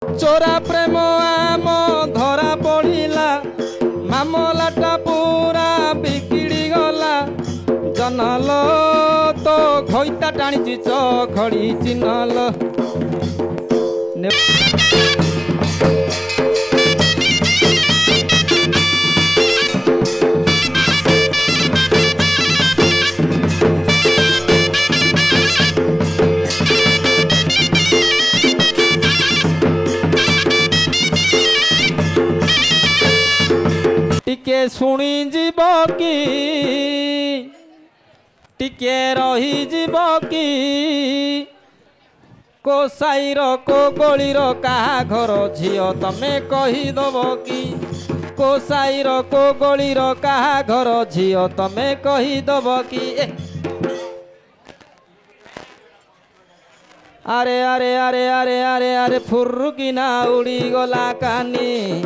चोरा प्रेम आम धरा पड़िला मामलाटा पूरा बिगिड़ी गला जनल तो खैता टाणी चखड़ी चिन्हल टिके शुणी जीव कि टिके रही जीव कि को साईर को गलीर कहा घर झियो तमे कहीदब कि को साईर को गलीर कहा घर झियो तमे कहीदब कि अरे अरे अरे अरे अरे अरे फुरुकिना उड़ी गला कानी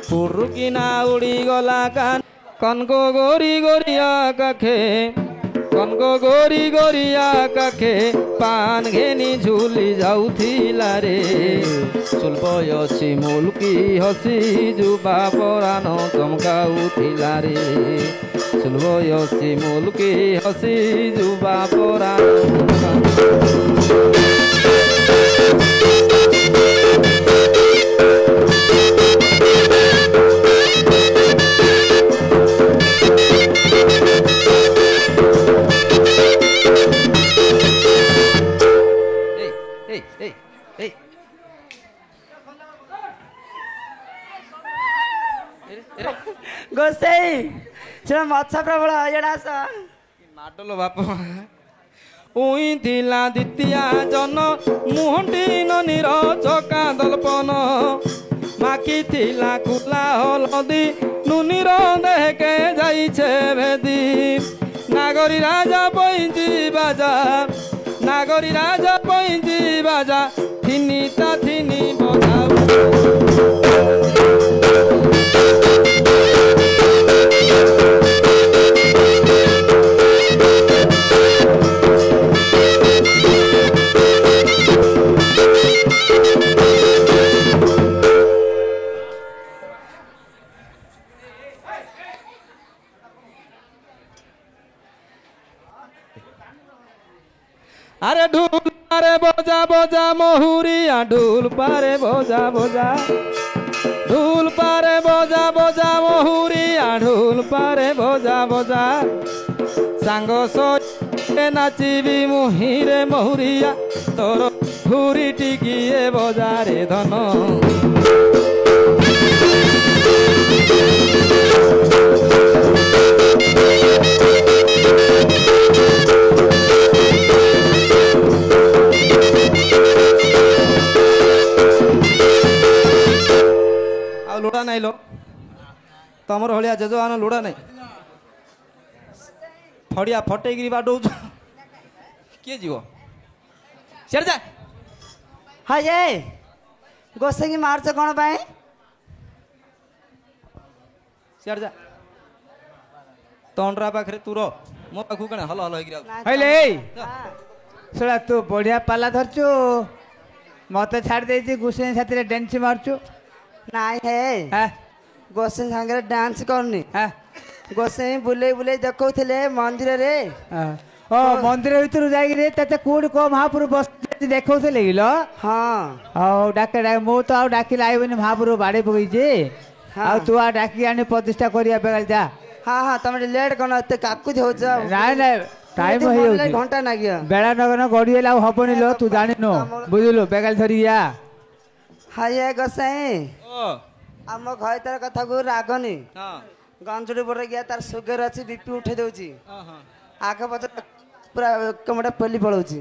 फुरुकिना उड़ी गला कान कनको गोरी गोरिया काखे कनको गोरी गोरिया काखे पान घेनी झूली जाउथिला रे सुलभयसी मुलकी हसी जुबा परान चमकाउथिला रे सुलभयसी मुलकी हसी जुबा परान गोसाई चलो मत्स्य प्रबल एडास माडलो बाप उई थिला द्वितीया जन मुहंडी ननीर चका दलपन माखी थिला खुला हलदी नुनीर देहके जाइछे भेदी नागरी राजा पैंची बाजा नागरी राजा पैंची बाजा थिनीता थिनी बजाऊ अरे ढूल पारे बोजा बोजा महुरिया ढूल पारे बोजा बोजा ढूल पारे बोजा बोजा महुरिया ढूल पारे बोजा बोजा सांग सोचे नाचिबी मुहिरे महुरिया तोर घुरी टिकिए बजारे धन लुड़ा नहीं लो तमर हलिया जेजवान लुड़ा नहीं फड़िया फटेगिरी बाडौ किए जीव सियार जा हाँ ये गोसाई मार्च कौन पाए सियार जा तंड्रा पाखरे तू रो मो पाखु कने हल हल होगिरा हेले सुला तू बढ़िया पाला धरचु मते छाड़ देछि गुसेन साथी डांस मारचु नाई है गोसाई सांगे डांस करनी गोसाई बुले बुले देखौथिले मंदिर रे ओ मंदिर भीतर जाई रे तते कोड को महापुर बस देखौथिले गिलो हां ओ डाके मो तो आ डाकी लाइबनी महापुर बाड़े पगई जे आ तू आ डाकी आनी प्रतिष्ठा करिया बेगल जा हां हां तमे लेट कोन अते काकु हो जा नाइ नाइ टाइम हो होती घंटा नागिया बेड़ा नगन गड़िएला हबनी लो तू जानिनो बुझिलो बेगल धरिया हाय गोसाई आम घर तार कथा को रागनी गंजुड़ी पड़े गया तार सुगर अच्छी बीपी उठे दउची आगे पछ पूरा कमटा पल्ली पड़ौची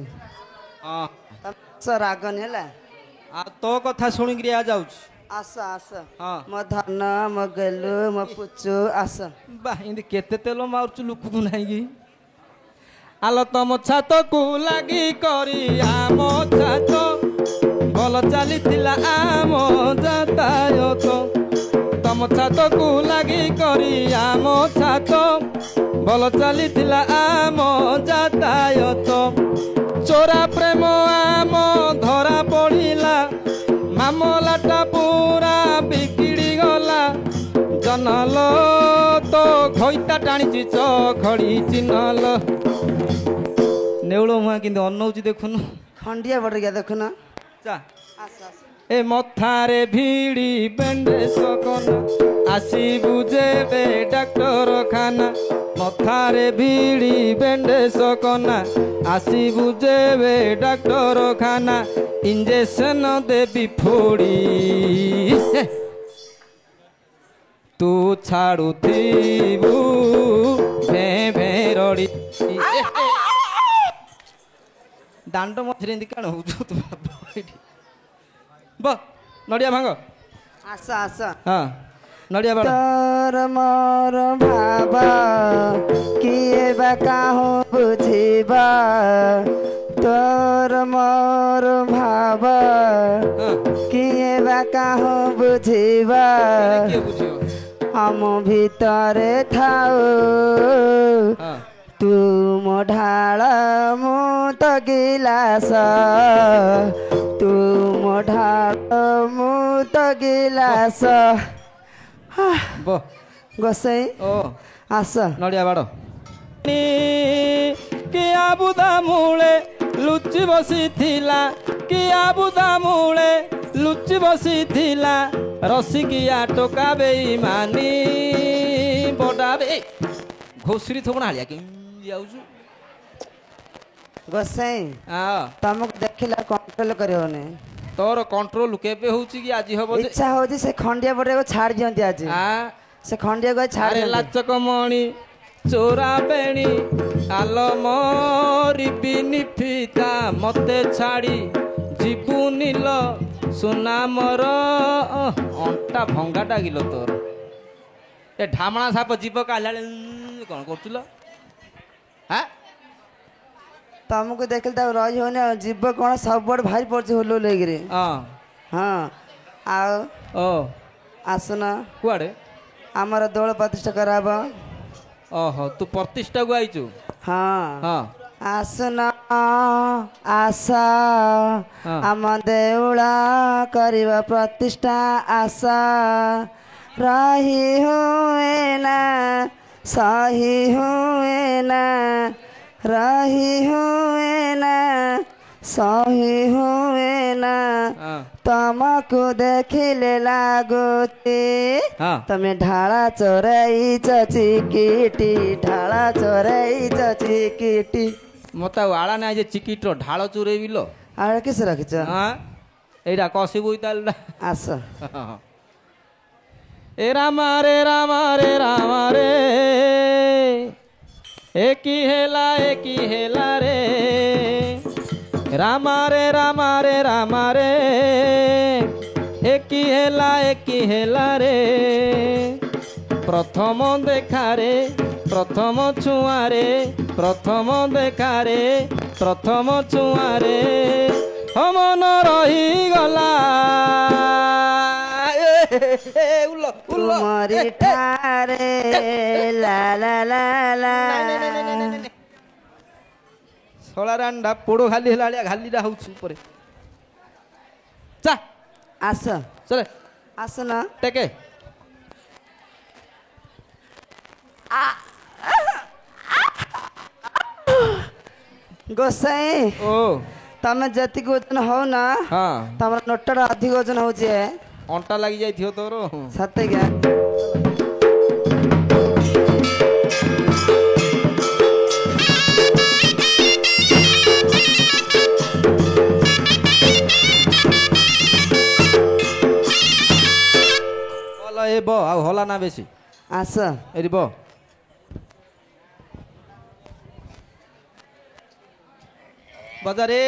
रागनी है आ तो कथा सुनी गिरी आ जाउछ आस आस मो धन मो गेलु मो पुचु आस बा इंदी केते तेलो मारचु लुकु नाही गी आलो तम छात को लागी करी आम छात भल चली आम जातायत तम छात को लगी करी आम छात भल चली आम जातायत चोरा प्रेम आम धरा पड़िला ମାମଲାଟା ପୁରା ବିଗିଡ଼ି ଗଲା ଜନଲ ତ ଖଇତା ଟାଣିଛି ଚଖଡ଼ି ଚିହ୍ନଲ ନେଉଳ ମୁହାଁ କିନ୍ତୁ ଅନଉଛି ଦେଖୁନୁ ଖଣ୍ଡିଆ ବଡିଆ ଦେଖୁନ ଚା ଏ ମଥାରେ ଭିଡ଼ି ବେଣ୍ଡେଜ କନା ଆସିବୁ ଯେବେ ଡାକ୍ତରଖାନା ମଥାରେ ଭିଡ଼ି ବେଣ୍ଡେଜ କନା ଆସିବୁ ଯେବେ ଡାକ୍ତରଖାନା ଇଞ୍ଜେକ୍ସନ ଦେବି ଫୋଡ଼ି ତୁ ଛାଡ଼ୁଥିବୁ ଭେଁ ଭେଁ ରଡ଼ି ଦାଣ୍ଡ ମଝିରେ ଏମିତି କାଣ ହଉଛୁ ତୁ ଏଇଠି ବ ନଡ଼ିଆ ଭାଙ୍ଗ ଆସ ଆସ ହଁ ନଡ଼ିଆ ବାଡ଼ ତୋର ମୋର ଭାବ କିଏ ବା କାହୁଁ ବୁଝିବ ତୋର ମୋର ଭାବ କିଏ ବା କାହୁଁ ବୁଝିବ କିଏ ବୁଝିବ ଆମ ଭିତରେ ଥାଉ ତୁ ମୋ ଢାଳ ମୁଁ ତ ଗିଲାସ ତୁ ମୋ ଢାଳ ମୁଁ ତ ଗିଲାସ ବ ଗୋସାଇ ଓ ଆସ ନଡ଼ିଆ ବାଡ଼ କିଆ ବୁଦା ମୂଳେ ଲୁଚି ବସିଥିଲା କିଆ ବୁଦା ମୂଳେ ଲୁଚି ବସିଥିଲା ରସିକିଆ ଟୋକା ବେଇମାନି ବଡ଼ା ବେ ଘୋଷରି ଥୋବଣା ହାଳିଆ କେମିତି ଯାଉଛୁ ଗୋସାଇ ତମକୁ ଦେଖିଲା କଣ୍ଟ୍ରୋଲ କରିହବନି ତୋର କଣ୍ଟ୍ରୋଲ କେବେ ହଉଛି କି ଆଜି ହବ ଇଚ୍ଛା ହଉଛି ସେ ଖଣ୍ଡିଆ ବଡିଆକୁ ଛାଡି ଦିଅନ୍ତି ଆଜି ସେ ଖଣ୍ଡିଆକୁ ଛାଡି ଲାଚକ ମଣି ଚୋରା ବେଣୀ ଆଲମରିବିନି ଫିତା ମତେ ଛାଡ଼ି ଯିବୁ ନିଲ ସୁନାମର ଅଣ୍ଟା ଭଙ୍ଗାଟା ଗିଲ ତୋର ଏ ଢାମଣା ସାପ ଯିବ କାଲି କଣ କରୁଥିଲ ତମକୁ ଦେଖିଲେ ତାକୁ ରହି ହଉନି ଆଉ ଯିବ କଣ ସବୁଆଡେ ଭାରି ପଡୁଛି ହୁଲୁ ହେଇକିରି ହଁ ଆଉ ଓ ଆସୁନ କୁଆଡେ ଆମର ଦୋଳ ପ୍ରତିଷ୍ଠା କରାହବ ଓହୋ ତୁ ପ୍ରତିଷ୍ଠାକୁ ଆଇଛୁ ହଁ ହଁ ଆସୁନ ଆସ ଆମ ଦେଉଳ କରିବା ପ୍ରତିଷ୍ଠା ଆସ ରହି ହୁଏ ନା ସହି ହୁଏ ନା ରହି ହୁଏ ନା ସହି ହୁଏ ନା ତମକୁ ଦେଖିଲେ ଲାଗୁଛି ତମେ ଢାଳା ଚୋରାଇଛ ଚିକିଟି ଢାଳା ଚୋରାଇଛ ଚିକିଟି ମତେ ଆଉ ଆଳା ନାହିଁ ଯେ ଚିକିଟିର ଢାଳ ଚୋରେଇବିଲ ଆଳ କିସ ରଖିଛ ଏଇଟା କଷିବୁ ତାହେଲେ ଆସ ଏ ରାମ ରେ ରାମ ରେ ରାମ ରେ ଏକି ହେଲା ରେ ରାମ ରେ ରାମ ରେ ରାମ ରେ ଏକି ହେଲା ରେ ପ୍ରଥମ ଦେଖାରେ ପ୍ରଥମ ଛୁଆଁରେ ପ୍ରଥମ ଦେଖାରେ ପ୍ରଥମ ଛୁଆଁରେ ମନ ରହିଗଲା ତୁମରି ଠାରେ ଲା ଲା ଲା ଲା ଶଳାରାଣ୍ଡା ପୋଡ଼ ଖାଲି ହେଲା ଭଳିଆ ଖାଲିଟା ହଉଛି ଉପରେ ଚା ଆସ ଚଲେ ଆସୁନ ଟେକେ ଗୋସାଇ ଓ ତମେ ଯେତିକି ଓଜନ ହଉନ ତମର ନୋଟଟା ଅଧିକ ଓଜନ ହଉଛି ଅଣ୍ଟା ଲାଗି ଯାଇଥିବ ତୋର ସତେକା ଏ ବ ଆଉ ହଲା ନା ବେଶୀ ଆସ ଏଠି ବ ବଜାରେ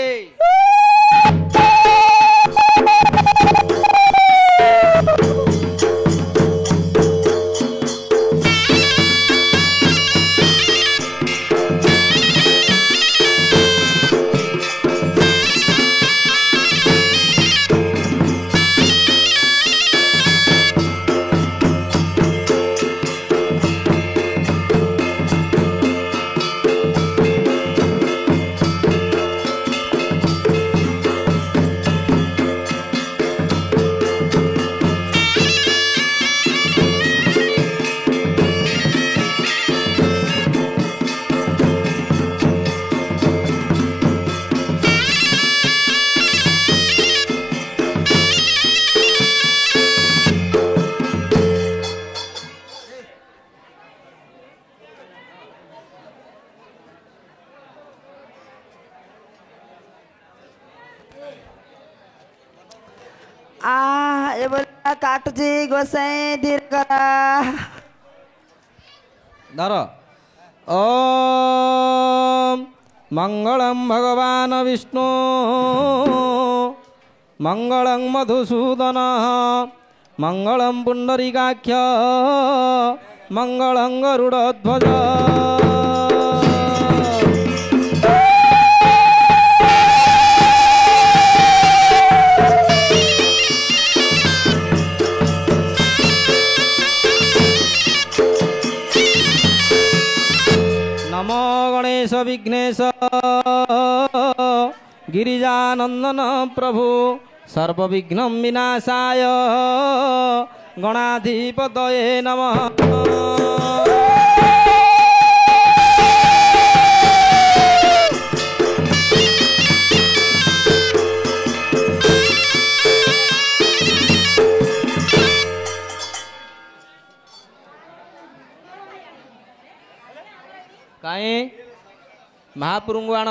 ଏଭଳି କାଟୁଛି ଗୋସାଇଁ ଧୀର କର। ଧର ଓମ୍ ମଙ୍ଗଳଂ ଭଗବାନ ବିଷ୍ଣୁ ମଙ୍ଗଳଂ ମଧୁସୂଦନ ମଙ୍ଗଳଂ ପୁଣ୍ଡରୀକାକ୍ଷ ମଙ୍ଗଳଂ ଗରୁଡ଼ଧ୍ୱଜ। नमो गणेश विघ्नेश गिरिजानंदन प्रभु सर्वविघ्न विनाशाय गणाधिपतये नमः। काई महापुरुंगु आण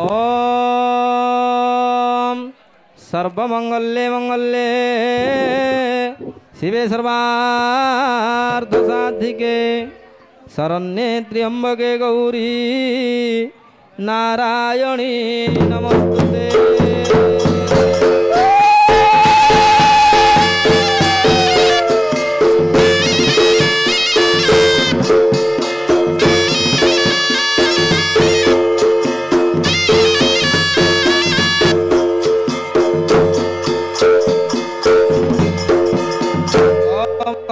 ओम सर्वमंगल्ये मंगल्ये शिवे सर्वार्थ साधिके शरण्ये त्र्यंबके गौरी नारायणी नमस्ते।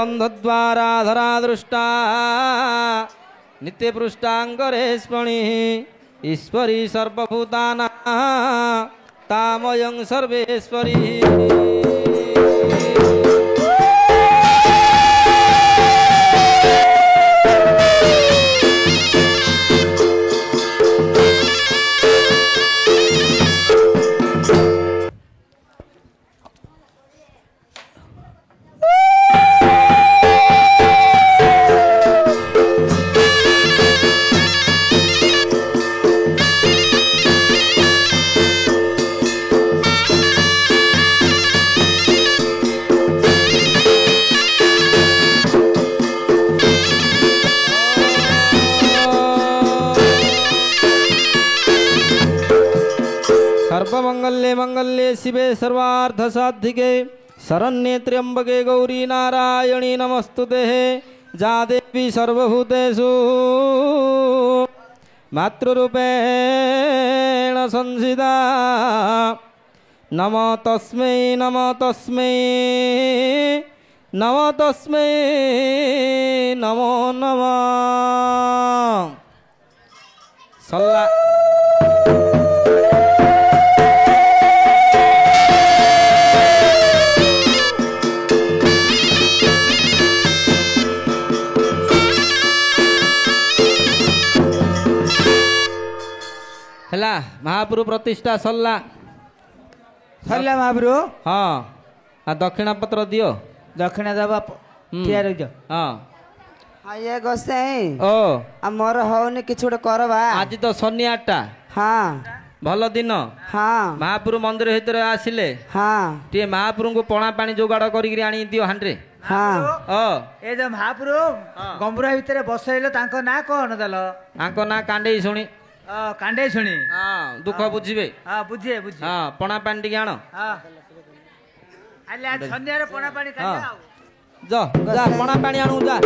कंधद्वारा धरा दृष्टा नित्य पृष्ठांगरे स्मणि ईश्वरी सर्वभूताना तामयं सर्वेश्वरी। सर्वमंगल्ये मंगल्ये शिवे सर्वार्थ साधिके शरण्ये त्र्यंबके गौरी नारायणी नमस्तुते। जा देवी सर्वभूतेषु मातृरूपेण संसिदा नमो तस्मै नमो तस्मै नमो तस्मै नमो नमः। सल्ला ହେଲା महाप्रभु प्रतिष्ठा सरला सरला महाप्रभु। हाँ आ दक्षिणा पत्र दियो दक्षिणा दबा ठिया रही हाँ ये गोसाई ओ मोर हौनी किछ गोटे करबा। आज तो शनि 8टा हाँ ଭଲ ଦିନ ହଁ ମହାପୁର ମନ୍ଦିର ଭିତରେ ଆସିଲେ ହଁ ଟିକେ ମହାପୁରଙ୍କୁ ପଣା ପାଣି ଯୋଗାଡ଼ କରିକି ଆଣି ଦିଅ ହାଣ୍ଡିରେ। ହଁ ଏ ଯୋଉ ମହାପୁରୁ ଗମ୍ଭୀର ଭିତରେ ବସେଇଲ ତାଙ୍କ ନାଁ କଣ ଦେଲ? ତାଙ୍କ ନାଁ କାଣ୍ଡେଇ ଶୁଣି। କାଣ୍ଡେଇ ଶୁଣି। ହଁ ଦୁଃଖ ବୁଝିବେ। ବୁଝିଏ ବୁଝିଏ। ହଁ ପଣା ପାଣି ଟିକେ ଆଣ। ସନ୍ଧ୍ୟାରେ ପଣା ପାଣି ଖାଇବା ଆଉ। ଯା ପଣା ପାଣି ଆଣୁ ଯା।